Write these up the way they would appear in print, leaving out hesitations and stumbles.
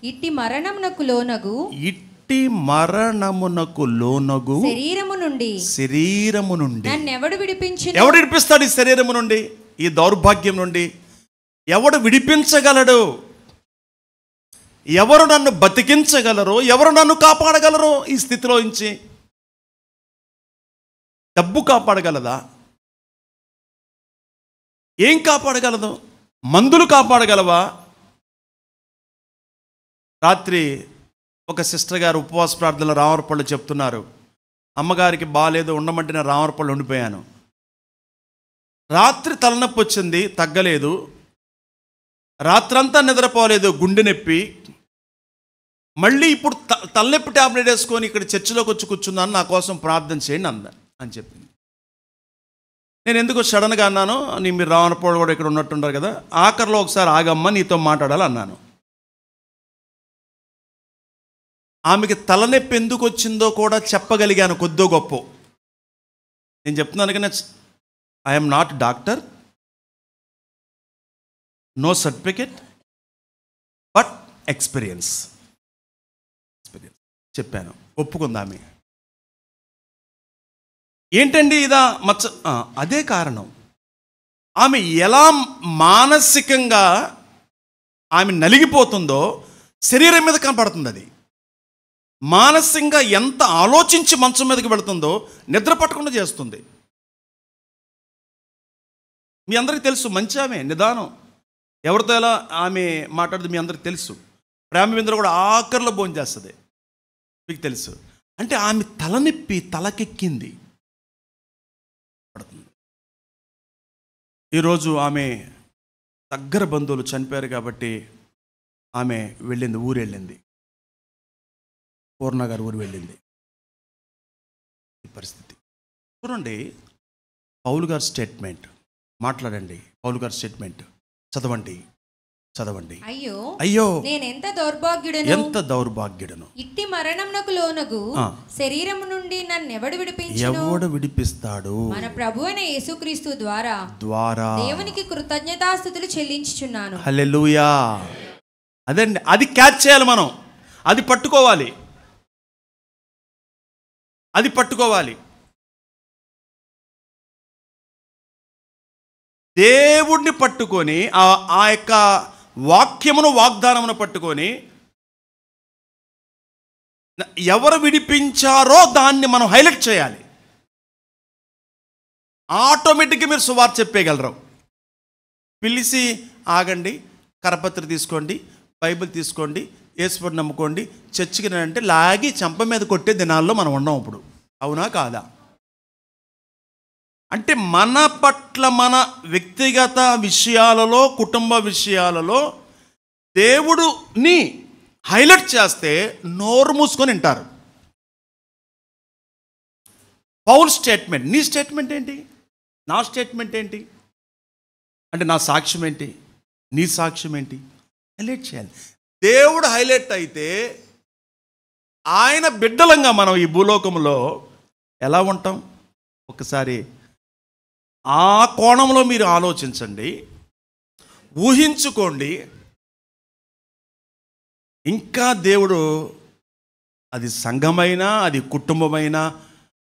ఇట్టి మరణమునకు లోనగు శరీరము నుండి నన్నెవడు విడిపించును? ఎవడు విడిపిస్తాడు? ఈ శరీరము నుండి, ఈ దౌర్భాగ్యం నుండి ఎవడు విడిపించగలడు? ఎవరు నన్ను బతికించగలరు? ఎవరు నన్ను కాపాడగలరు? ఈ స్థితిలో నుంచి డబ్బు కాపాడగలదా? ఏం కాపాడగలదు? మందులు కాపాడగలవా? రాత్రి ఒక సిస్టర్ గారు ఉపవాస ప్రార్థనలో రామరపళ్ళు చెప్తున్నారు, అమ్మగారికి బాగాలేదు, ఉండమంటే నేను రామరపళ్ళు ఉండిపోయాను. రాత్రి తలనొప్పి వచ్చింది, తగ్గలేదు. రాత్రంతా నిద్రపోలేదు, గుండె నొప్పి. మళ్ళీ ఇప్పుడు తలనొప్పి టాబ్లెట్ వేసుకొని ఇక్కడ చర్చిలోకి వచ్చి కూర్చున్నాను, నా కోసం ప్రార్థన చేయండి అని చెప్పింది. నేను ఎందుకు సడన్గా అన్నాను, మీరు రావణపౌడు కూడా ఇక్కడ ఉన్నట్టున్నారు కదా, ఆఖరిలో ఒకసారి ఆగమ్మ, నీతో మాట్లాడాలి అన్నాను. ఆమెకి తలనొప్పి ఎందుకు వచ్చిందో కూడా చెప్పగలిగాను కొద్దో గొప్ప. నేను చెప్తున్నాను కానీ I'm not doctor, no certificate, but experience చెప్పాను. ఒప్పుకుందామె. ఏంటండి ఇదా మచ్చ? అదే కారణం. ఆమె ఎలా మానసికంగా ఆమె నలిగిపోతుందో శరీరం మీద కనపడుతుంది. అది మానసికంగా ఎంత ఆలోచించి మంచం మీదకి వెళుతుందో నిద్ర పట్టకుండా చేస్తుంది. మీ అందరికీ తెలుసు, మంచి ఆమె, నిదానం, ఎవరితో ఎలా ఆమె మాట్లాడుతుంది మీ అందరికీ తెలుసు. ప్రేమ విందులో కూడా ఆఖరిలో భోజనం చేస్తుంది, మీకు తెలుసు. అంటే ఆమె తలనొప్పి తలకెక్కింది. ఈరోజు ఆమె దగ్గర బంధువులు చనిపోయారు కాబట్టి ఆమె వెళ్ళింది, ఊరు వెళ్ళింది, పూర్ణ గారు ఊరు వెళ్ళింది. ఈ పరిస్థితి చూడండి. పౌలు గారి స్టేట్మెంట్ మాట్లాడండి. పౌలు గారి స్టేట్మెంట్ చదవండి. అయ్యో అయ్యో నేను ఎంత దౌర్భాగ్యుడను, ఇట్టి మరణమునకు లోనగు శరీరము నుండి నన్నెవడు విడిపించును? ఎవడు విడిపిస్తాడు? మన ప్రభువైన యేసుక్రీస్తు ద్వారా దేవునికి కృతజ్ఞతాస్తుతులు చెల్లించుచున్నాను. హల్లెలూయా. అదండి, అది క్యాచ్ చేయాలి మనం. అది పట్టుకోవాలి, అది పట్టుకోవాలి. దేవుడిని పట్టుకొని ఆ యొక్క వాక్యమును, వాగ్దానమును పట్టుకొని ఎవరు విడిపించారో దాన్ని మనం హైలైట్ చేయాలి. ఆటోమేటిక్గా మీరు సువార్త చెప్పేయగలరు. పిలిచి ఆగండి, కరపత్రి తీసుకోండి, బైబిల్ తీసుకోండి, యేసుని నమ్ముకోండి, చర్చికి అంటే లాగి చెంప మీద కొట్టే దినాల్లో మనం ఉన్నాం ఇప్పుడు. అవునా కాదా? అంటే మన పట్ల, మన వ్యక్తిగత విషయాలలో, కుటుంబ విషయాలలో దేవుడుని హైలైట్ చేస్తే నోరు మూసుకొని వింటారు. పౌల్ స్టేట్మెంట్, నీ స్టేట్మెంట్ ఏంటి? నా స్టేట్మెంట్ ఏంటి? అంటే నా సాక్ష్యం ఏంటి? నీ సాక్ష్యం ఏంటి? హైలైట్ చేయాలి. దేవుడు హైలైట్ అయితే ఆయన బిడ్డలంగా మనం ఈ భూలోకంలో ఎలా ఉంటాం? ఒకసారి ఆ కోణంలో మీరు ఆలోచించండి, ఊహించుకోండి. ఇంకా దేవుడు, అది సంఘమైనా, అది కుటుంబమైనా,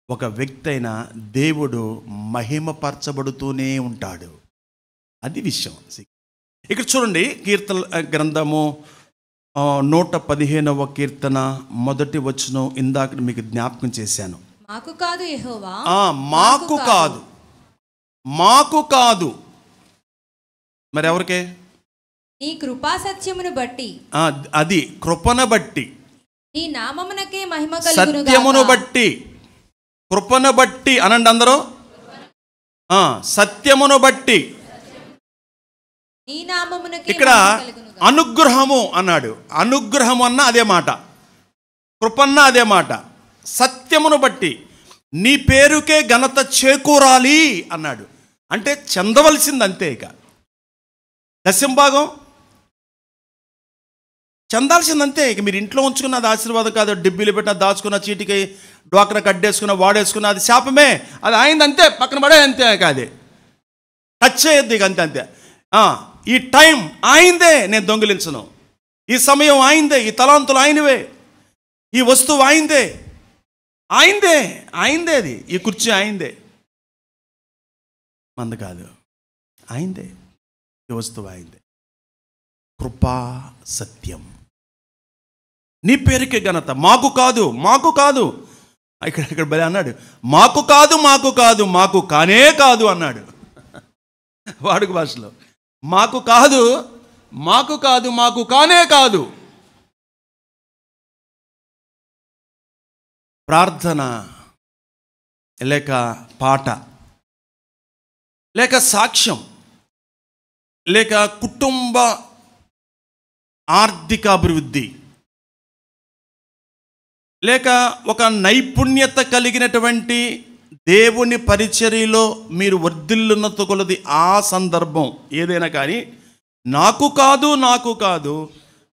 ఒక వ్యక్తి అయినా, దేవుడు మహిమపరచబడుతూనే ఉంటాడు. అది విషయం. ఇక్కడ చూడండి, కీర్తన గ్రంథము 115వ కీర్తన 1వ వచనం ఇందాక మీకు జ్ఞాపకం చేశాను. మాకు కాదు యెహోవా, మాకు కాదు, మరి ఎవరికే? నీ కృపా సత్యమును బట్టి, అది కృపను బట్టి, నీ నామమునకే మహిమ కలుగును గాక. సత్యమును బట్టి, కృపను బట్టి అనండి అందరూ. సత్యమును బట్టి. నీ నామమునకే ఇక్కడ మహిమ కలుగును గాక. అనుగ్రహము అన్నాడు. అనుగ్రహము అన్న అదే మాట, కృపన్న అదే మాట. సత్యమును బట్టి నీ పేరుకే ఘనత చేకూరాలి అన్నాడు. అంటే చెందవలసింది అంతే. ఇక దశంభాగం చెందాల్సిందంతే. ఇక మీరు ఇంట్లో ఉంచుకున్న అది ఆశీర్వాదం కాదు, డిబ్బీలు పెట్టిన, దాచుకున్న, చీటికి డ్వాక్రా కట్టేసుకున్న, వాడేసుకున్న, అది శాపమే. అది అయిందంతే, పక్కన పడే అంతే. కాదే, టచ్ చేయొద్దు ఇక, అంతే. ఈ టైం ఆయిందే, నేను దొంగిలించను. ఈ సమయం ఆయిందే, ఈ తలాంతులు ఆయనవే, ఈ వస్తువు ఆయిందే, ఆయిందే, ఆయిందే, అది ఈ కుర్చీ ఆయిందే, మంద కాదు, ఆయిందే, ఈ వస్తువు ఆయిందే. కృపా సత్యం, నీ పేరుకే ఘనత, మాకు కాదు, మాకు కాదు. ఇక్కడ బలి అన్నాడు, మాకు కాదు, మాకు కాదు, మాకు కానే కాదు అన్నాడు వాడుక భాషలో. మాకు కాదు, మాకు కాదు, మాకు కానే కాదు. ప్రార్థన లేక పాట లేక సాక్ష్యం లేక కుటుంబ ఆర్థిక అభివృద్ధి లేక ఒక నైపుణ్యత కలిగినటువంటి దేవుని పరిచర్యలో మీరు వర్ధిల్లున్నత కొలది ఆ సందర్భం ఏదైనా కానీ నాకు కాదు, నాకు కాదు,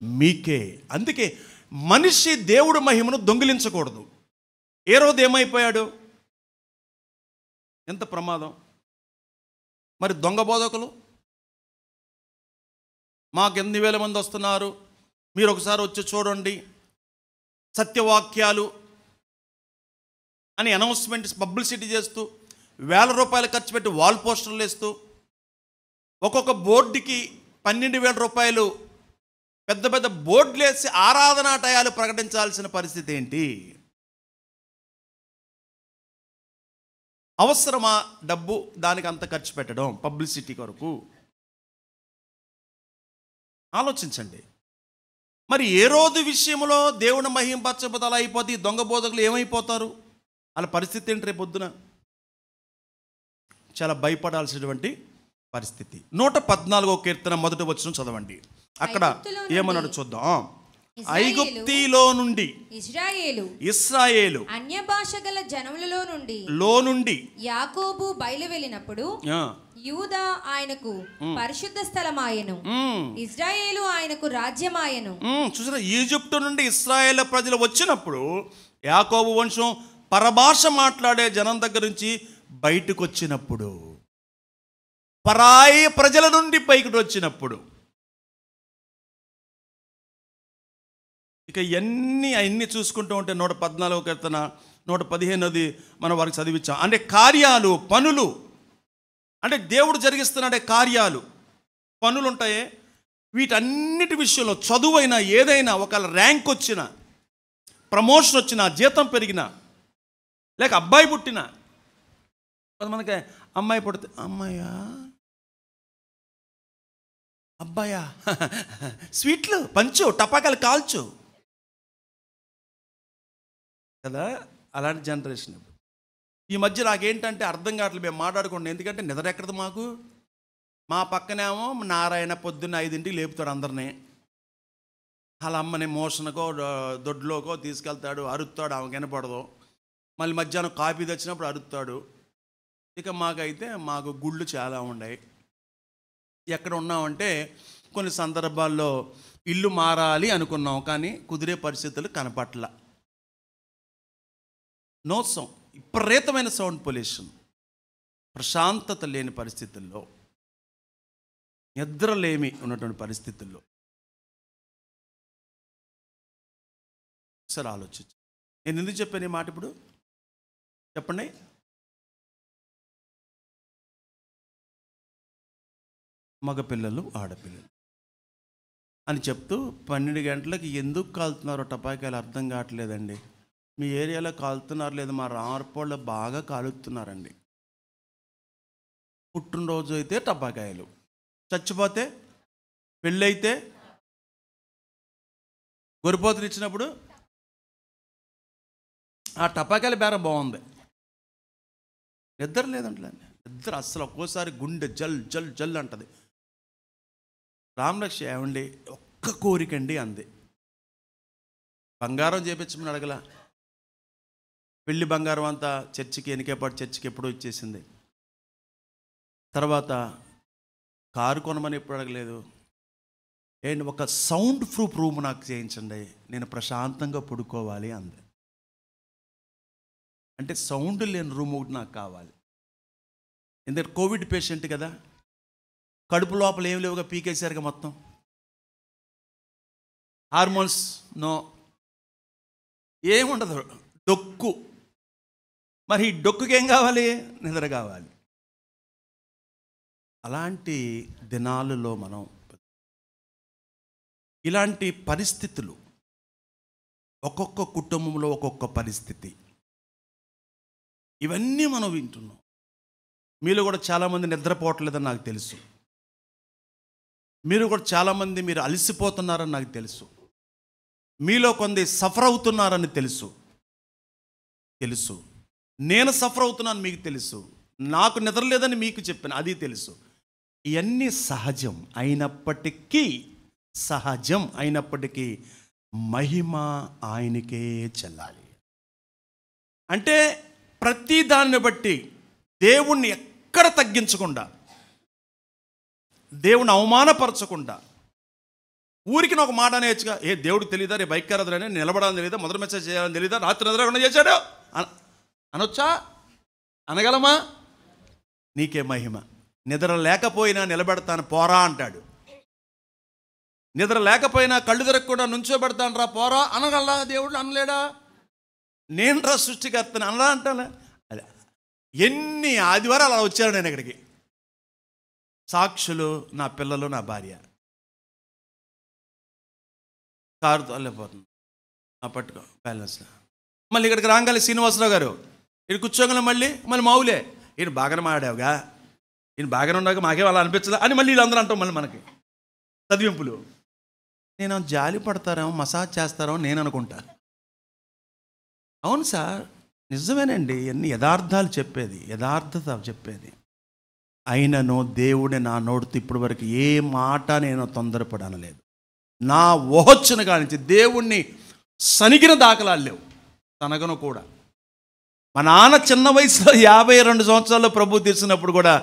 మీకే. అందుకే మనిషి దేవుడి మహిమను దొంగిలించకూడదు. ఏ రోజు ఏమైపోయాడు? ఎంత ప్రమాదం. మరి దొంగ బోధకులు, మాకు ఎన్ని వేల మంది వస్తున్నారు, మీరు ఒకసారి వచ్చి చూడండి, సత్యవాక్యాలు అని అనౌన్స్మెంట్స్ పబ్లిసిటీ చేస్తూ వేల రూపాయలు ఖర్చు పెట్టి వాల్ పోస్టర్లు వేస్తూ ఒక్కొక్క బోర్డుకి 12,000 రూపాయలు పెద్ద పెద్ద బోర్డులు వేసి ఆరాధనా టయాలు ప్రకటించాల్సిన పరిస్థితి ఏంటి? అవసరమా డబ్బు దానికి అంత ఖర్చు పెట్టడం పబ్లిసిటీ కొరకు? ఆలోచించండి. మరి ఏ రోజు విషయంలో దేవుని మహింపరచబోతే అలా అయిపోతే ఈ దొంగ బోధకులు ఏమైపోతారు? వాళ్ళ పరిస్థితి ఏంటి రేపు పొద్దున? చాలా భయపడాల్సినటువంటి పరిస్థితి. 114వ కీర్తన మొదటి వచనం చదవండి. అక్కడ ఏమన్నాడు చూద్దాం. ఐగుప్తిలో నుండి ఇశ్రాయేలు అన్య భాష గల జనములలో నుండి యాకోబు బయలు వెళ్ళినప్పుడు యూదా ఆయనకు పరిశుద్ధ స్థలమాయెను, ఇశ్రాయేలు ఆయనకు రాజ్యమాయెను. చూసారా, ఈజిప్టు నుండి ఇశ్రాయేల్ ప్రజలు వచ్చినప్పుడు యాకోబు వంశం పరభాష మాట్లాడే జనం దగ్గర నుంచి బయటకు వచ్చినప్పుడు, పరాయి ప్రజల నుండి పైకి వచ్చినప్పుడు, ఇక అన్నీ చూసుకుంటూ ఉంటే 114వ కీర్తన 115 మనం వారికి చదివించాం. అంటే కార్యాలు, పనులు, అంటే దేవుడు జరిగిస్తున్నాడే కార్యాలు, పనులు ఉంటాయే, వీటన్నిటి విషయంలో చదువైనా ఏదైనా, ఒకవేళ ర్యాంక్ వచ్చినా, ప్రమోషన్ వచ్చినా, జీతం పెరిగినా, లేక అబ్బాయి పుట్టినా, కొంతమందికి అమ్మాయి పుడితే అమ్మాయా అబ్బాయా స్వీట్లు పంచు, టపాకాయలు కాల్చు కదా, అలాంటి జనరేషన్. ఈ మధ్య నాకేంటంటే అర్థం కావట్లేదు, మేము మాట్లాడుకోండి, ఎందుకంటే నిద్ర ఎక్కడదు మాకు. మా పక్కనేమో నారాయణ పొద్దున్న 5ంటికి లేపుతాడు అందరినీ, వాళ్ళ అమ్మని మోషన్కో దొడ్లోకో తీసుకెళ్తాడు, అరుస్తాడు, ఆమె కనపడదు. మళ్ళీ మధ్యాహ్నం కాఫీ తెచ్చినప్పుడు అరుస్తాడు. ఇక మాకు గుళ్ళు చాలా ఉన్నాయి. ఎక్కడ ఉన్నామంటే కొన్ని సందర్భాల్లో ఇల్లు మారాలి అనుకున్నాం, కానీ కుదిరే పరిస్థితులు కనపట్ల. నో సౌండ్, విపరీతమైన సౌండ్ పొల్యూషన్, ప్రశాంతత లేని పరిస్థితుల్లో, నిద్రలేమి ఉన్నటువంటి పరిస్థితుల్లో సరే ఆలోచించు. నేను ఎందుకు చెప్పాను ఈ మాట ఇప్పుడు చెప్పండి? మగపిల్లలు, ఆడపిల్లలు అని చెప్తూ 12 గంటలకు ఎందుకు కాలుతున్నారో టపాకాయలు అర్థం కావట్లేదండి. మీ ఏరియాలో కాలుతున్నారు లేదు, మా రామర్పల్లో బాగా కాలుతున్నారండి. పుట్టినరోజు అయితే టపాకాయలు, చచ్చిపోతే, పెళ్ళైతే, గొరిపోతులు ఇచ్చినప్పుడు ఆ టపాకాయల బేరం బాగుంది. నిద్ర లేదంటే నిద్ర అస్సలు, ఒక్కోసారి గుండె జల్ జల్ జల్ అంటది. రామలక్ష్మి ఏమండి ఒక్క కోరికండి అంది. బంగారం చేపించమని అడగల, పెళ్లి బంగారం అంతా చర్చికి, ఎనికేపాటు చర్చికి ఎప్పుడో ఇచ్చేసింది. తర్వాత కారు కొనమని ఎప్పుడు అడగలేదు. ఏంటి, ఒక సౌండ్ ప్రూఫ్ రూమ్ నాకు చేయించండి, నేను ప్రశాంతంగా పడుకోవాలి అంది. అంటే సౌండ్ లేని రూమ్ ఒకటి నాకు కావాలి. ఎందుకంటే కోవిడ్ పేషెంట్ కదా, కడుపు లోపల ఏం లేవుగా, పీకేశారుగా మొత్తం. హార్మోన్స్ నో, ఏముండదు, డొక్కు. మరి ఈ డొక్కుకి ఏం కావాలి? నిద్ర కావాలి. అలాంటి దినాలలో మనం, ఇలాంటి పరిస్థితులు, ఒక్కొక్క కుటుంబంలో ఒక్కొక్క పరిస్థితి, ఇవన్నీ మనం వింటున్నాం. మీలో కూడా చాలామంది నిద్రపోవట్లేదని నాకు తెలుసు. మీరు కూడా చాలామంది మీరు అలసిపోతున్నారని నాకు తెలుసు. మీలో కొంత సఫర్ అవుతున్నారని తెలుసు. నేను సఫర్ అవుతున్నాను మీకు తెలుసు. నాకు నిద్ర లేదని మీకు చెప్పాను, అది తెలుసు. ఇవన్నీ సహజం అయినప్పటికీ మహిమ ఆయనకే చెల్లాలి. అంటే ప్రతి దాన్ని బట్టి దేవుణ్ణి ఎక్కడ తగ్గించకుండా, దేవుని అవమానపరచకుండా, ఊరికి ఒక మాట అనేయచ్చుగా, ఏ దేవుడికి తెలియదా, రేపు బైక్కారదని నిలబడాలని తెలియదా, మొదటి మెసేజ్ చేయాలని తెలియదా, రాత్రి నిద్రకుండా చేశాడు అనొచ్చా? అనగలమా? నీకే మహిమ. నిద్ర లేకపోయినా నిలబెడతాను పోరా అంటాడు. నిద్ర లేకపోయినా కళ్ళు తిరగకుండా నుంచోబెడతాను రా పోరా అనగలరా దేవుడు? అనలేడా? నేను రా సృష్టికర్తను అనలా అంటానా? అదే ఎన్ని ఆదివారాలు అలా వచ్చాను నేను ఇక్కడికి. సాక్షులు నా పిల్లలు, నా భార్య. కారుతో వెళ్ళిపోతుంది, పట్టుకో బ్యాలెన్స్. మళ్ళీ ఇక్కడికి రాగాలి శ్రీనివాసరావు గారు, ఇక్కడ కూర్చోగలం. మళ్ళీ మావులే, ఈయన బాగానే మాడావుగా, ఈయన బాగానే ఉన్నాక మాకేం అలా అనిపించదా అని మళ్ళీ వీళ్ళందరూ అంటాం. మళ్ళీ మనకి చదివింపులు. నేను జాలి పడతారేమో, మసాజ్ చేస్తారేమో నేను అనుకుంటా. అవును సార్, నిజమేనండి, ఎన్ని యథార్థాలు చెప్పేది, యథార్థత చెప్పేది. అయినను దేవుడే నా నోటితో ఇప్పటి వరకు ఏ మాట నేను తొందరపడనలేదు. నా ఊహొచ్చిన కానించి దేవుణ్ణి సనిగిన దాఖలాలు లేవు, తనగను కూడా. మా నాన్న చిన్న వయసులో 52 సంవత్సరాల్లో ప్రభు తీసినప్పుడు కూడా,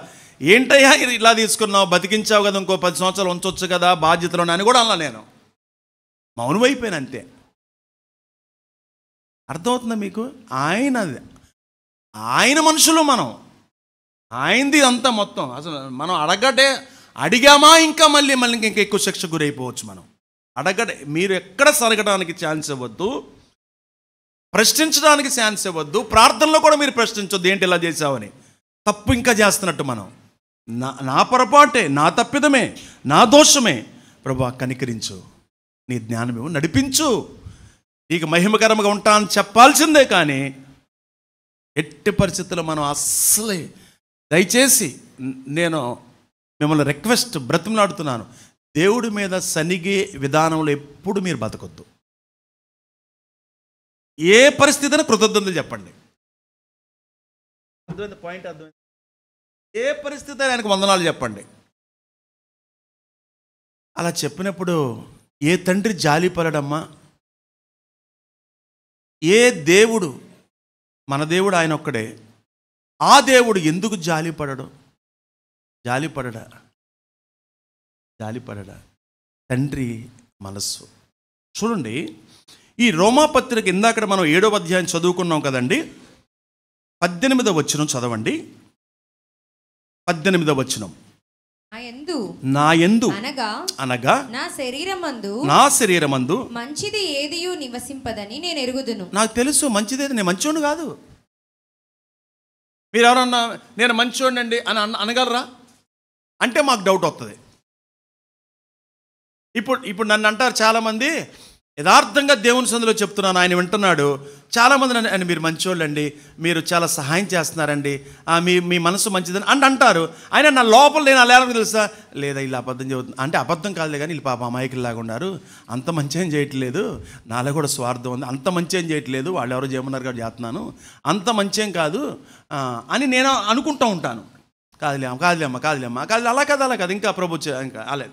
ఏంటయ్యా ఇలా తీసుకున్నావు, బతికించావు కదా, ఇంకో 10 సంవత్సరాలు ఉంచవచ్చు కదా బాధ్యతలు అని కూడా అలా నేను మౌనమైపోయాను అంతే. అర్థమవుతుందా మీకు? ఆయన మనుషులు మనం, ఆయనది అంతా మొత్తం. అసలు మనం అడిగామా ఇంకా మళ్ళీ ఇంకా ఎక్కువ శిక్ష గురైపోవచ్చు. మనం మీరు ఎక్కడ సరగడానికి ఛాన్స్ ఇవ్వద్దు, ప్రశ్నించడానికి ఛాన్స్ ఇవ్వద్దు. ప్రార్థనలో కూడా మీరు ప్రశ్నించొద్దు, ఏంటి ఇలా చేసావని. తప్పు ఇంకా చేస్తున్నట్టు మనం. నా పొరపాటే, నా తప్పిదమే, నా దోషమే. ప్రభువా కనికరించు, నీ జ్ఞానమేమో నడిపించు, నీకు మహిమకరంగా ఉంటా అని చెప్పాల్సిందే. కానీ ఎట్టి పరిస్థితుల్లో మనం అస్సలే, దయచేసి నేను మిమ్మల్ని రిక్వెస్ట్ బ్రతిమలాడుతున్నాను, దేవుడి మీద సనిగే విధానంలో ఎప్పుడు మీరు బతకొద్దు. ఏ పరిస్థితిని కృతజ్ఞతలు చెప్పండి. అర్థమైంది పాయింట్? అర్థమైంది? ఏ పరిస్థితి ఆయనకు వందనాలు చెప్పండి. అలా చెప్పినప్పుడు ఏ తండ్రి జాలిపడమ్మా? ఏ దేవుడు, మన దేవుడు ఆయన ఒక్కడే, ఆ దేవుడు ఎందుకు జాలిపడడు? జాలిపడడా? తండ్రి మనస్సు. చూడండి, ఈ రోమాపత్రిక ఇందాక మనం 7వ అధ్యాయం చదువుకున్నాం కదండి. 18వ వచనం చదవండి. 18వ వచనం. నా యందు అనగా నా శరీరమందు మంచిది ఏదియు నివసింపదని నేను ఎరుగుదును. నాకు తెలుసు మంచిదేది, నేను మంచోడు కాదు. మీరు ఎవరన్నా నేను మంచోడండి అని అనగలరా? అంటే మాకు డౌట్ వస్తుంది. ఇప్పుడు నన్ను అంటారు చాలామంది, యథార్థంగా దేవుని సందులో చెప్తున్నాను, ఆయన వింటున్నాడు. చాలామంది నన్ను మీరు మంచోళ్ళండి, మీరు చాలా సహాయం చేస్తున్నారండి, మీ మనసు మంచిదని అంటారు. ఆయన నా లోపల నేను అలా తెలుసా, లేదా ఇలా అబద్ధం చెబుతుంది అంటే అబద్ధం కాదులే కానీ వీళ్ళు పాప అమాయకుల్లాగా ఉన్నారు, అంత మంచి ఏం చేయట్లేదు, నాలో కూడా స్వార్థం ఉంది, అంత మంచి ఏం చేయట్లేదు, వాళ్ళు ఎవరో చేయమన్నారు కాబట్టి చేస్తున్నాను, అంత మంచి ఏం కాదు అని నేను అనుకుంటూ ఉంటాను. కాదులేమ్మా అలా కాదు ఇంకా ప్రభు ఇంకా అలా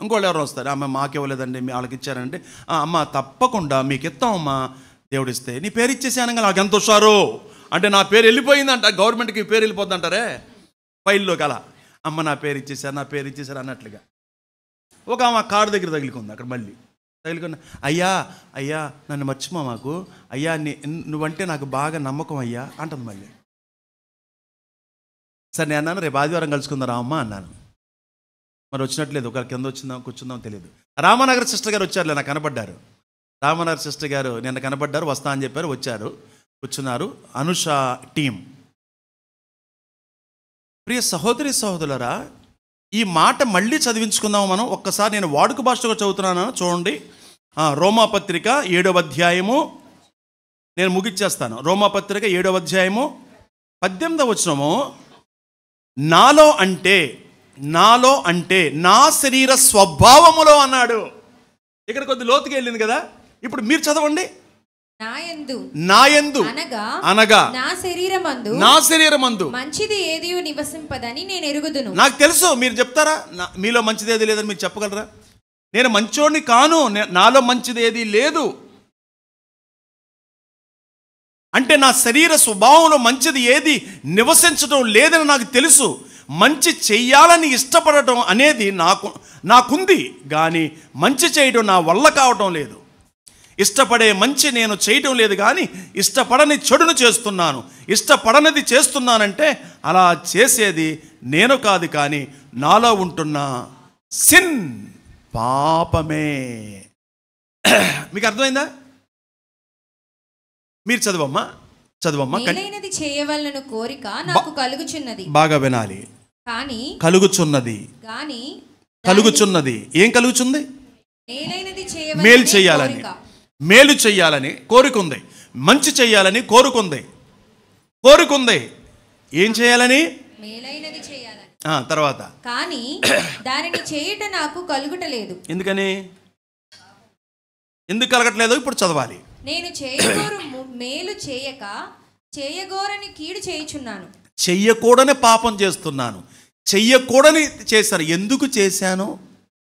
ఇంకోళ్ళు ఎవరు వస్తారు, అమ్మ మాకు ఇవ్వలేదండి, వాళ్ళకి ఇచ్చారంటే, అమ్మ తప్పకుండా మీకు ఇస్తామమ్మా, దేవుడు ఇస్తే నీ పేరు ఇచ్చేసాను కదా, నాకు ఎంత హుషారు అంటే నా పేరు వెళ్ళిపోయిందంట, గవర్నమెంట్కి పేరు వెళ్ళిపోద్ది అంటారే ఫైల్లోకి. అలా అమ్మ నా పేరు ఇచ్చేసారు అన్నట్లుగా. ఒక ఆమె కారు దగ్గర తగిలికుంది, అక్కడ మళ్ళీ తగిలికున్న, అయ్యా నన్ను మర్చిపో మాకు, అయ్యా నువ్వంటే నాకు బాగా నమ్మకం అయ్యా అంటుంది మళ్ళీ. సరే నేను అన్నాను, రేపు ఆదివారం కలుసుకుందారా అమ్మ అన్నాను. మరి వచ్చినట్లేదు, ఒకరి కింద వచ్చిందాం కూర్చుందాం తెలియదు. రామనగర్ సిస్టర్ గారు వచ్చారులే, నాకు కనపడ్డారు. రామనగర్ సిస్టర్ గారు నిన్న కనపడ్డారు, వస్తా అని చెప్పారు, వచ్చారు, కూర్చున్నారు. అనుష టీం. ప్రియ సహోదరి సహోదరులారా, ఈ మాట మళ్ళీ చదివించుకుందాము మనం ఒక్కసారి. నేను వాడుక భాషలో చదువుతున్నాను, చూడండి. రోమాపత్రిక 7వ అధ్యాయము, నేను ముగిచ్చేస్తాను. రోమాపత్రిక 7వ అధ్యాయము 18వ వచనము. నాలో అంటే నా శరీర స్వభావములో అన్నాడు. ఇక్కడ కొద్ది లోతుకి వెళ్ళింది కదా. ఇప్పుడు మీరు చదవండి. నాయందు అనగా నా శరీరమందు మంచిది ఏది నివసింపదని నేను ఎరుగుదును. నాకు తెలుసు. మీరు చెప్తారా మీలో మంచిది ఏది లేదని? మీరు చెప్పగలరా? నేను మంచోడిని కాను, నాలో మంచిది ఏది లేదు అంటే నా శరీర స్వభావంలో మంచిది ఏది నివసించడం లేదని నాకు తెలుసు. మంచి చెయ్యాలని ఇష్టపడటం అనేది నాకుంది, కానీ మంచి చేయడం నా వల్ల కావటం లేదు. ఇష్టపడే మంచి నేను చేయటం లేదు, కానీ ఇష్టపడని చెడును చేస్తున్నాను. ఇష్టపడనిది చేస్తున్నానంటే అలా చేసేది నేను కాదు, కానీ నాలో ఉంటున్న సిన్, పాపమే. మీకు అర్థమైందా? మీరు చదవమ్మా. మేలైనది చేయవలెను కోరిక నాకు కలుగుచున్నది. బాగా వినాలి. కానీ కలుగుచున్నది. ఏం కలుగుచుంది? మేలు చేయాలని, మేలు చేయాలని కోరికుంది. మంచి చేయాలని కోరుకుంది. ఏం చేయాలని? మేలైనది చేయాలని. తర్వాత కానీ దానిని చేయుట నాకు కలుగుటలేదు. ఎందుకు కలగట్లేదు? ఇప్పుడు చదవాలి. నేను చేయగోరు మేలు చేయక చేయగోరని కీడు చేయుచున్నాను. చెయ్యకూడని పాపం చేస్తున్నాను, చెయ్యకూడని చేశాను. ఎందుకు చేశాను?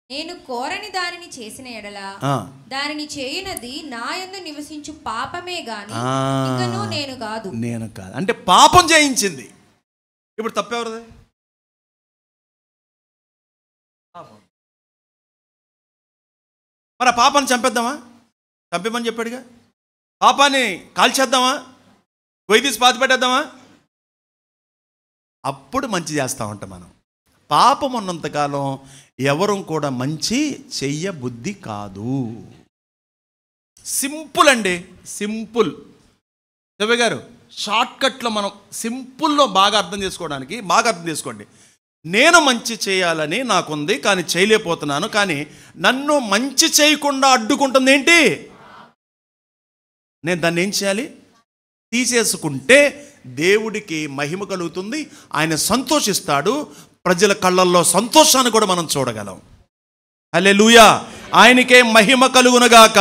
నేను కోరని దానిని చేసిన ఎడల దానిని చేయనది నా యందు నివసించు పాపమే గాని ఇకను నేను కాదు. అంటే పాపం చేయించింది. ఇప్పుడు తప్పెవరిది? మరి ఆ పాపాన్ని చంపేద్దామా? చంపేమని చెప్పాడుగా. పాపాన్ని కాల్చేద్దామా? గొయ్యి తీసి పాతి పెట్టేద్దామా? అప్పుడు మంచి చేస్తా ఉంటాం మనం. పాపం ఉన్నంతకాలం ఎవరు కూడా మంచి చెయ్య బుద్ధి కాదు. సింపుల్ అండి, సింపుల్. రవి గారు, షార్ట్కట్లో మనం సింపుల్లో బాగా అర్థం చేసుకోండి. నేను మంచి చేయాలని నాకుంది, కానీ చేయలేకపోతున్నాను. కానీ నన్ను మంచి చేయకుండా అడ్డుకుంటుంది ఏంటి? నేను దాన్ని ఏం చేయాలి? తీసేసుకుంటే దేవుడికి మహిమ కలుగుతుంది, ఆయన సంతోషిస్తాడు. ప్రజల కళ్ళల్లో సంతోషాన్ని కూడా మనం చూడగలం. హల్లెలూయా, ఆయనకే మహిమ కలుగునుగాక.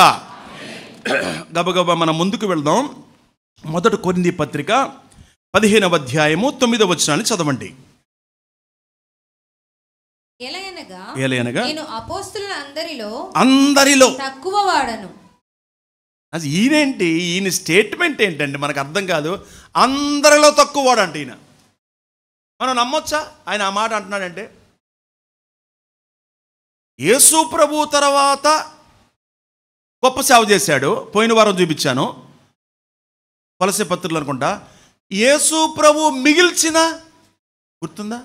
గబగబా మనం ముందుకు వెళ్దాం. 1 కొరింథీ పత్రిక 15వ అధ్యాయము 9వ వచనాన్ని చదవండి. ఎలయనగా నేను అపోస్తలుల అందరిలో తక్కువ వాడను. అది ఈయన స్టేట్మెంట్ ఏంటండి? మనకు అర్థం కాదు. అందరిలో తక్కువ వాడంట ఈయన. మనం నమ్మొచ్చా ఆయన ఆ మాట అంటున్నాడంటే? యేసు ప్రభు తర్వాత గొప్ప సేవ చేశాడు. పోయిన వారం చూపించాను, వలస పత్రులు అనుకుంటా. యేసు ప్రభు గుర్తుందా?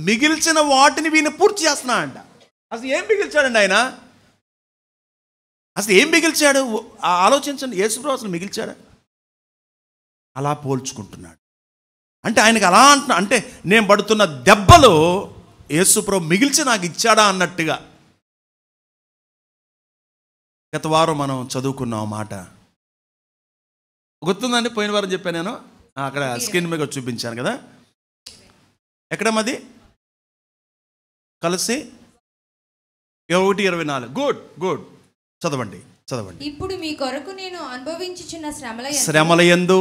మిగిల్చిన వాటిని వీని పూర్తి చేస్తున్నాడంట. అసలు ఏం మిగిల్చాడండి ఆయన? అసలు ఏం మిగిల్చాడు? ఆలోచించండి. యేసు ప్రభు అసలు మిగిల్చాడా? అలా పోల్చుకుంటున్నాడు. అంటే ఆయనకు అలా అంటున్నా, అంటే నేను పడుతున్న దెబ్బలు యేసు ప్రభు మిగిల్చి నాకు ఇచ్చాడా అన్నట్టుగా. గత వారం మనం చదువుకున్నాం మాట గుర్తుందండి? పోయిన వారం చెప్పాను నేను, అక్కడ స్క్రీన్ మీద చూపించాను కదా. ఎక్కడ మాది కలిసి 1:24. గుడ్ చదవండి. ఇప్పుడు మీ కొరకు నేను అనుభవించుచున్న శ్రమలయందు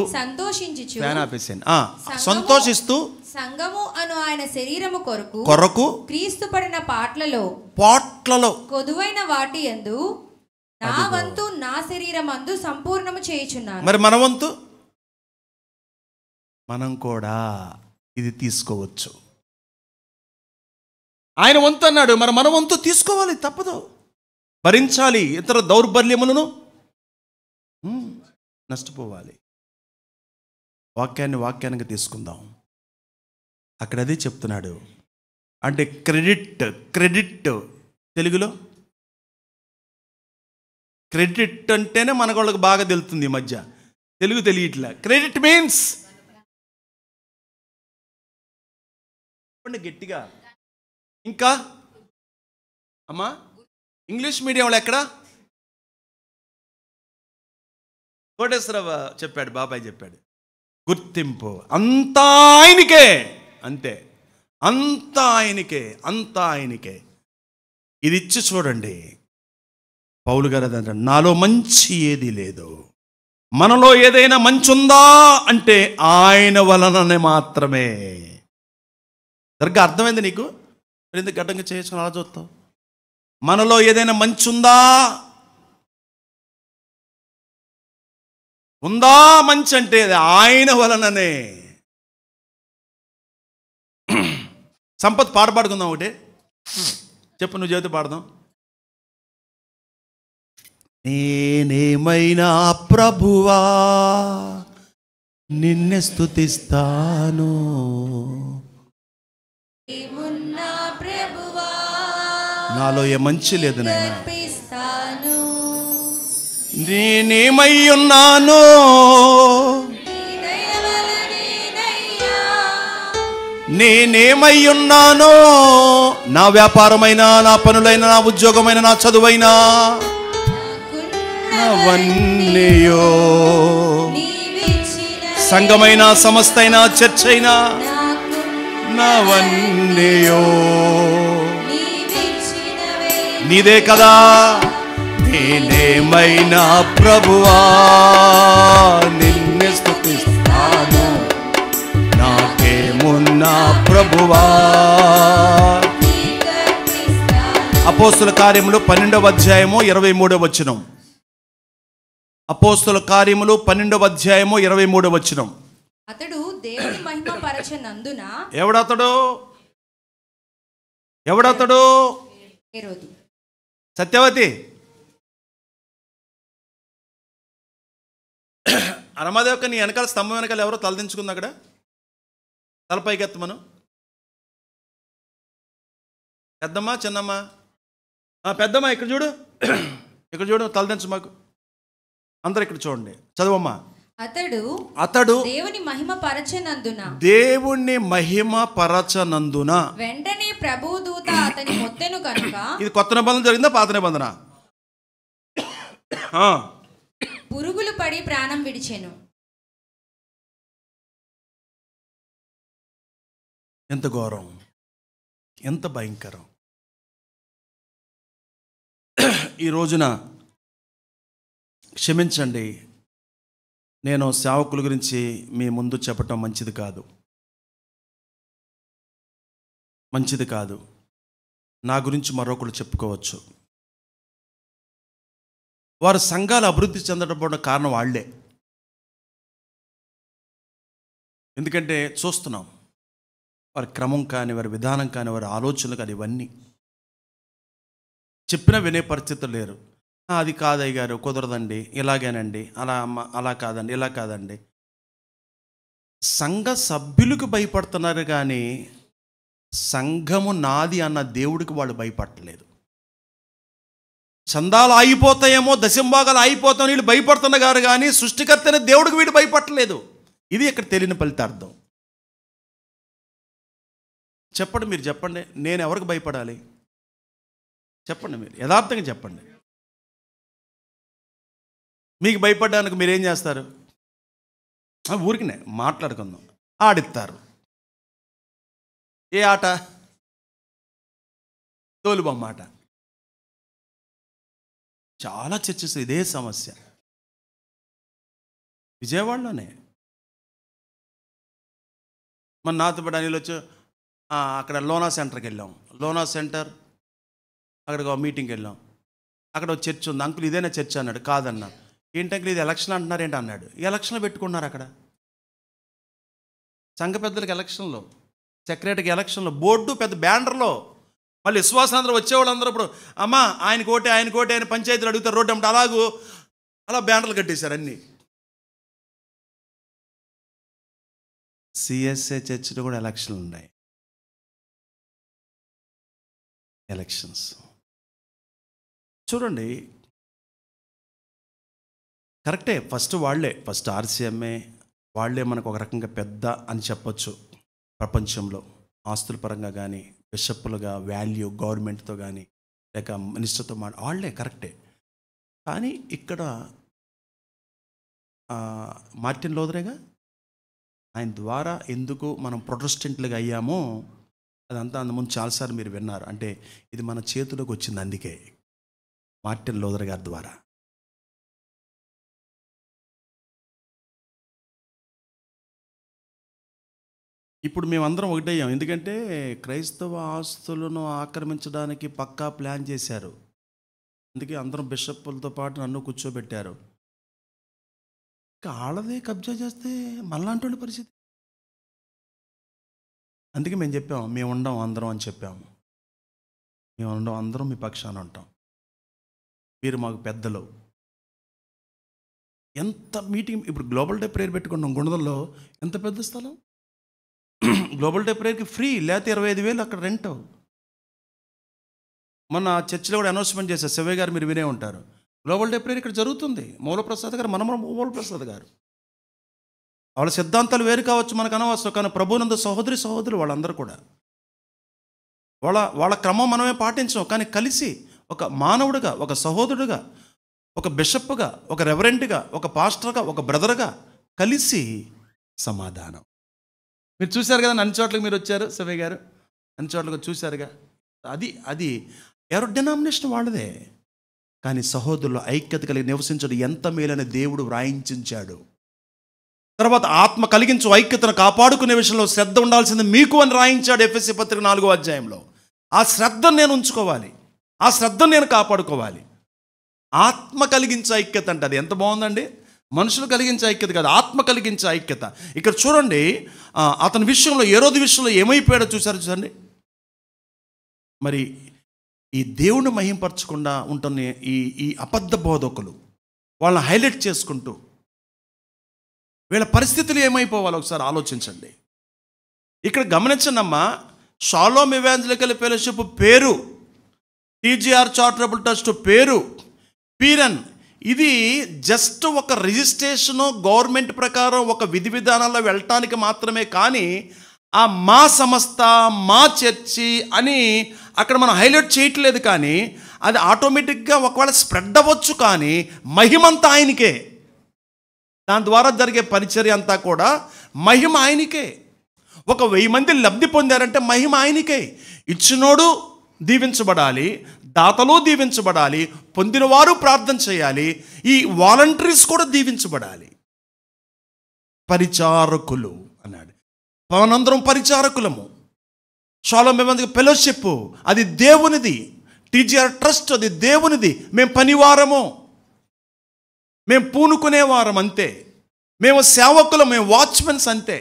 సంతోషిస్తూ సంఘము అను ఆయన శరీరము కొరకు క్రీస్తు పడిన పాట్లలో కొదువైన వాటి యందు నా వంతు నా శరీరమందు సంపూర్ణము చేయుచున్నాను. మరి మన వంతు మనం కూడా ఇది తీసుకోవచ్చు. ఆయన వంతు అన్నాడు, మరి మన వంతు తీసుకోవాలి, తప్పదు, భరించాలి. ఇతర దౌర్బల్యములను నష్టపోవాలి. వాక్యానికి తీసుకుందాం. అక్కడ అదే చెప్తున్నాడు. అంటే క్రెడిట్ తెలుగులో క్రెడిట్ అంటేనే మనకు వాళ్ళకి బాగా తెలుస్తుంది ఈ మధ్య, తెలుగు తెలియట్లే. క్రెడిట్ మీన్స్ గట్టిగా. ఇంకా అమ్మా ఇంగ్లీష్ మీడియంలో ఎక్కడ కోటేశ్వరరావు చెప్పాడు, బాబాయ్ చెప్పాడు, గుర్తింపు అంతా ఆయనకే, అంతే, అంతా ఆయనకే, అంతా ఆయనకే. ఇది ఇచ్చి చూడండి. పౌలు గారు అదంటే నాలో మంచి ఏది లేదు, మనలో ఏదైనా మంచి ఉందా అంటే ఆయన వలననే మాత్రమే. సరిగ్గా అర్థమైంది నీకు? ఎందుకు గడ్డంగా చేసుకుని అలా చూస్తావు? మనలో ఏదైనా మంచి ఉందా, ఉందా మంచి అంటే అది ఆయన వలననే. సంపత్ పాట పాడుకుందాం ఒకటి, చెప్పు, నువ్వు చెబితే పాడదాం. నేనేమైనా ప్రభువా నిన్నే స్తుతిస్తాను, నాలో ఏ మంచి లేదు నాయనా, నేనేమై ఉన్నాను, నేనేమై ఉన్నానో, నా వ్యాపారమైనా, నా పనులైనా, నా ఉద్యోగమైన, నా చదువైనా, అవన్నీయో, సంఘమైన, సమస్తైనా, చర్చ్ అయినా, నావన్నీయో నీదే కదా. నేనేమైనా ప్రభువా నిన్నే స్తుతిస్తాను, నాకేమున్నా ప్రభువా. అపోస్తుల కార్యములు 12వ అధ్యాయము 23వ వచనం. అపోస్తుల కార్యములు 12వ అధ్యాయము 23వ వచనం. అతడు దేవుని మహిమ పరచనందున, ఎవడతడు? ఎవడతడు? హేరోదు. సత్యవతి, అరమాదేవక నీ వెనకాల స్తంభం వెనకాల ఎవరో తలదించుకుంది అక్కడ, తలపైకెత్తు. మనం పెద్దమ్మా, చిన్నమ్మా, పెద్దమ్మా ఇక్కడ చూడు, ఇక్కడ చూడు, తలదించు మాకు అందరు ఇక్కడ చూడండి, చదువమ్మా. అతడు దేవుని మహిమ పరచనందున, దేవుణ్ణి మహిమ పరచనందున వెంటనే ప్రభువు దూత అతని మొత్తెను కనుక. ఇది కొత్త నిబంధన జరిగిందా పాత నిబంధన? పురుగులు పడి ప్రాణం విడిచెను. ఎంత ఘోరం, ఎంత భయంకరం. ఈ రోజున క్షమించండి, నేను సేవకుల గురించి మీ ముందు చెప్పటం మంచిది కాదు, మంచిది కాదు. నా గురించి మరొకరు చెప్పుకోవచ్చు. వారు సంఘాలు అభివృద్ధి చెందడం కారణం వాళ్లే. ఎందుకంటే చూస్తున్నాం వారి క్రమం కానీ, వారి విధానం కానీ, వారి ఆలోచనలు కానీ, ఇవన్నీ చెప్పినా వినే పరిస్థితులు లేరు. అది కాదయ్య గారు, కుదరదండి, ఇలాగేనండి, అలా కాదండి, ఇలా కాదండి. సంఘ సభ్యులకు భయపడుతున్నారు కానీ సంఘము నాది అన్న దేవుడికి వాళ్ళు భయపడలేదు. చందాలు ఆగిపోతాయేమో, దశంభాగాలు ఆగిపోతామని వీళ్ళు భయపడుతున్నారు కానీ సృష్టికర్త అనే దేవుడికి వీడు భయపడలేదు. ఇది ఇక్కడ తెలియని ఫలితార్థం. చెప్పండి, మీరు చెప్పండి, నేను ఎవరికి భయపడాలి? చెప్పండి, మీరు యథార్థంగా చెప్పండి. మీకు భయపడడానికి మీరేం చేస్తారు? ఊరికినే మాట్లాడుకుందాం, ఆడిస్తారు. ఏ ఆట? తోలుబొమ్మ ఆట. చాలా చర్చస్ ఇదే సమస్య. విజయవాడలోనే మన నాతోపాటు అనిల్ వచ్చి అక్కడ లోనా సెంటర్కి వెళ్ళాం. లోనా సెంటర్ అక్కడికి ఒక మీటింగ్కి వెళ్ళాం. అక్కడ ఒక చర్చ్ ఉంది. అంకుల్ ఇదేనా చర్చ్ అన్నాడు. కాదన్నా. ఏంటంటే ఇది ఎలక్షన్ అంటున్నారు ఏంటి అన్నాడు. ఎలక్షన్లో పెట్టుకున్నారు అక్కడ. సంఘ పెద్దలకి ఎలక్షన్లో, సెక్రటరీకి ఎలక్షన్లో, బోర్డు పెద్ద బ్యానర్లో. మళ్ళీ విశ్వాసాంధ్ర వచ్చేవాళ్ళందరూ ఇప్పుడు అమ్మ ఆయన కోటే అని పంచాయతీలు అడుగుతారు రోడ్డు అంటే అలా బ్యానర్లు కట్టేశారు అన్నీ. సిఎస్ఏ చర్చిలో కూడా ఎలక్షన్లు ఉన్నాయి. ఎలక్షన్స్ చూడండి, కరెక్టే, ఫస్ట్ ఆర్సీఎంఏ వాళ్ళే మనకు ఒక రకంగా పెద్ద అని చెప్పొచ్చు ప్రపంచంలో, ఆస్తుల పరంగా కానీ, బిషప్పులుగా వాల్యూ గవర్నమెంట్తో కానీ లేక మినిస్టర్తో వాళ్ళే కరెక్టే. కానీ ఇక్కడ మార్టిన్ లూథరేగా, ఆయన ద్వారా ఎందుకు మనం ప్రొటెస్టెంట్లుగా అయ్యామో అదంతా ముందు చాలాసార్లు మీరు విన్నారు. అంటే ఇది మన చేతిలోకి వచ్చింది అందుకే, మార్టిన్ లూథర్ గారి ద్వారా. ఇప్పుడు మేమందరం ఒకటయ్యాం, ఎందుకంటే క్రైస్తవ ఆస్తులను ఆక్రమించడానికి పక్కా ప్లాన్ చేశారు. అందుకే అందరం బిషప్పులతో పాటు నన్ను కూర్చోబెట్టారు. వాళ్ళదే కబ్జా చేస్తే మళ్ళాంటి పరిస్థితి. అందుకే మేము చెప్పాం, మేము ఉండం అందరం అని చెప్పాము. మేము ఉండం, అందరం మీ పక్షాన ఉంటాం, మీరు మాకు పెద్దలు. ఎంత మీటింగ్, ఇప్పుడు గ్లోబల్ డే ప్రేయర్ పెట్టుకున్నాం గుణదల్లో, ఎంత పెద్ద స్థలం. గ్లోబల్ డే ప్రేయర్కి ఫ్రీ, లేకపోతే 25,000 అక్కడ రెంట్. మొన్న చర్చిలో కూడా అనౌన్స్మెంట్ చేశారు, శివయ్య గారు మీరు వినే ఉంటారు. గ్లోబల్ డే ప్రేయర్ ఇక్కడ జరుగుతుంది. మూలప్రసాద్ గారు, మూలప్రసాద్ గారు, వాళ్ళ సిద్ధాంతాలు వేరు కావచ్చు, మనకు అనవసరం. కానీ ప్రభునందు సహోదరులు వాళ్ళందరూ కూడా వాళ్ళ క్రమం మనమే పాటించాం. కానీ కలిసి ఒక మానవుడిగా, ఒక సహోదరుడిగా, ఒక బిషప్గా, ఒక రెవరెంట్గా, ఒక పాస్టర్గా, ఒక బ్రదర్గా కలిసి సమాధానం. మీరు చూశారు కదా, అన్ని చోట్లకి మీరు వచ్చారు, శివయ్య గారు అన్ని చోట్లకి చూశారుగా. అది ఎవరు డినామినేషన్ వాళ్ళదే, కానీ సహోదరులు ఐక్యత కలిగి నివసించడం ఎంత మేలని దేవుడు వ్రాయించాడు. తర్వాత ఆత్మ కలిగించు ఐక్యతను కాపాడుకునే విషయంలో శ్రద్ధ ఉండాల్సింది మీకు అని రాయించాడు ఎఫెసీ పత్రిక 4వ అధ్యాయంలో. ఆ శ్రద్ధను నేను ఉంచుకోవాలి, ఆ శ్రద్ధను నేను కాపాడుకోవాలి. ఆత్మ కలిగించే ఐక్యత అంటే అది ఎంత బాగుందండి. మనుషులు కలిగించే ఐక్యత కాదు, ఆత్మ కలిగించే ఐక్యత. ఇక్కడ చూడండి, అతని విషయంలో, హేరోదు విషయంలో ఏమైపోయాడో చూడండి. మరి ఈ దేవుని మహింపరచకుండా ఉంటున్న ఈ అబద్ధ బోధకులు వాళ్ళని హైలైట్ చేసుకుంటూ వీళ్ళ పరిస్థితులు ఏమైపోవాలో ఒకసారి ఆలోచించండి. ఇక్కడ గమనించండి అమ్మా, షాలోమ్ ఎవాంజలికల్ ఫెలోషిప్ పేరు, టీజీఆర్ చారిటబుల్ ట్రస్ట్ పేరు, పీరన్, ఇది జస్ట్ ఒక రిజిస్ట్రేషను, గవర్నమెంట్ ప్రకారం ఒక విధి విధానాల్లో వెళ్ళటానికి మాత్రమే. కానీ ఆ మా సంస్థ, మా చర్చి అని అక్కడ మనం హైలైట్ చేయట్లేదు. కానీ అది ఆటోమేటిక్గా ఒకవేళ స్ప్రెడ్ అవ్వచ్చు, కానీ మహిమంతా ఆయనకే. దాని ద్వారా జరిగే పరిచర్య అంతా కూడా మహిమ ఆయనకే. 1,000 మంది లబ్ధి పొందారంటే మహిమ ఆయనకే. ఇచ్చినోడు దీవించబడాలి, దాతలు దీవించబడాలి, పొందినవారు ప్రార్థన చేయాలి, ఈ వాలంటీర్స్ కూడా దీవించబడాలి. పరిచారకులు అన్నాడు, మనందరం పరిచారకులము. షాలోమ్ ఎవాంజలికల్ ఫెలోషిప్ అది దేవునిది, టీజీఆర్ ట్రస్ట్ అది దేవునిది. మేము పనివారము, మేము పూనుకునేవారం అంతే, మేము సేవకులు, మేము వాచ్మెన్స్ అంతే.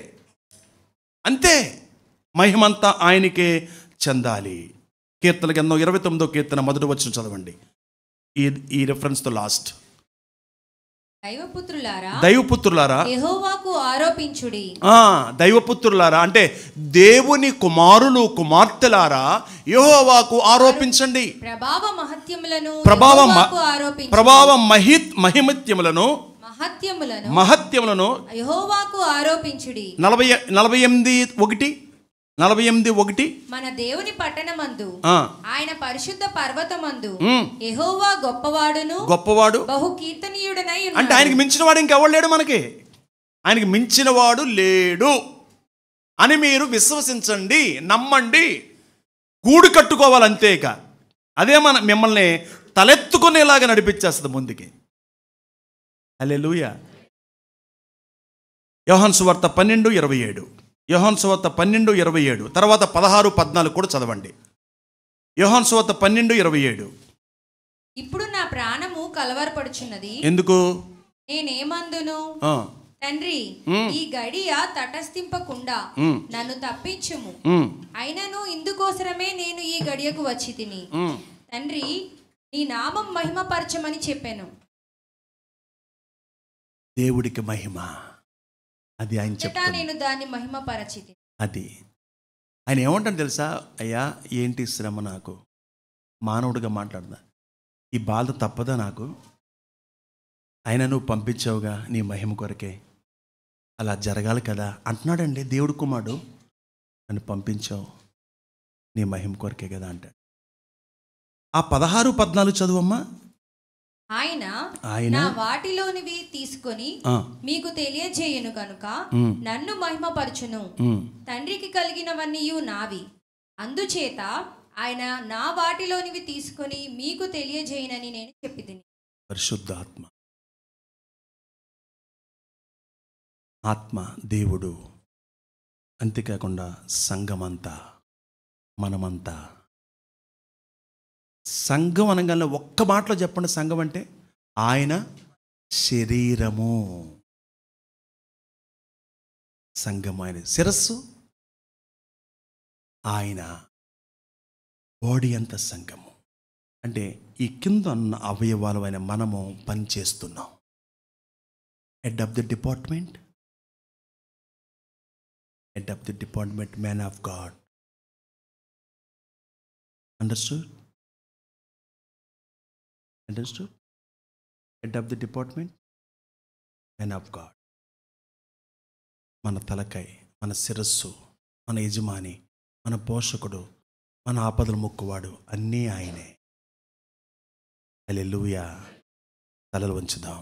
మహిమంతా ఆయనకే చెందాలి. కీర్తన గ్రంథం 29వ కీర్తన 1వ వచనం చదవండి. ఈ రెఫరెన్స్తో లాస్ట్. దైవపుత్రులారా యెహోవాకు ఆరోపించుడి. దైవపుత్రులారా అంటే దేవుని కుమారులు కుమార్తెలారా యెహోవాకు ఆరోపించండి. మహత్యములను యెహోవాకు ఆరోపించుడి. 48:1 మన దేవుని పట్టణమందు ఆయన పరిశుద్ధ పర్వతమందు యెహోవా గొప్పవాడు బహు కీర్తనీయుడనై ఉన్నాడు. అంటే ఆయనకి మించిన వాడు ఇంకెవడు లేడు, మనకి ఆయనకి మించిన వాడు లేడు అని మీరు విశ్వసించండి, నమ్మండి, గూడు కట్టుకోవాలంతే. ఇక అదే మిమ్మల్ని తలెత్తుకునేలాగా నడిపించేస్తుంది ముందుకి. హల్లెలూయా. యోహాను సువార్త 12:27, యోహాను సువార్త 12:27, తర్వాత 16-14 కూడా చదవండి. యోహాను సువార్త 12:27. ఇప్పుడు నా ప్రాణము కలవరపడుచున్నది, ఎందుకు? నేనేమందును? తండ్రి, ఈ గడియ తటస్థింపకుండా నన్ను తప్పించుము. అయినను ఇందుకోసరమే నేను ఈ గడియకు వచ్చి తిని, తండ్రి నీ నామం మహిమపరచమని చెప్పాను. దేవుడికి మహిమ, అది ఆయన చెప్తాను. నేను దాన్ని మహిమపరచితి. అది ఆయన ఏమంటాను తెలుసా? అయ్యా ఏంటి శ్రమ నాకు, మానవుడిగా మాట్లాడదా, ఈ బాధ తప్పదా నాకు? అయినా నువ్వు పంపించావుగా నీ మహిమ కొరకే, అలా జరగాలి కదా అంటున్నాడండి దేవుడు కుమారుడు. నన్ను పంపించావు నీ మహిమ కొరకే కదా అంటాడు. ఆ 16-14 చదువమ్మా. ఆయన నా వాటిలోనివి తీసుకొని మీకు తెలియజేయును కనుక నన్ను మహిమపరచును. తండ్రికి కలిగినవన్నీ నావి, అందుచేత ఆయన నా వాటిలోనివి తీసుకొని మీకు తెలియజేయనని నేను చెప్పితిని. పరిశుద్ధాత్మ, ఆత్మ దేవుడు, అంతేకాకుండా సంఘమంతా, మనమంతా. సంఘం అనగానే ఒక్క మాటలో చెప్పండి, సంఘం అంటే ఆయన శరీరము. సంఘం ఆయన శిరస్సు, ఆయన బాడీ అంత సంఘము. అంటే ఈ కింద ఉన్న అవయవాలమైన మనము పనిచేస్తున్నాం. Head of the department, head of the department, man of God. Understood? Head of the department, man of God. మన తలకై, మన శిరస్సు, మన యజమాని, మన పోషకుడు, మన ఆపదలు మొక్కువాడు, అన్నీ ఆయనే. హల్లెలూయా. తలలు వంచుదాం.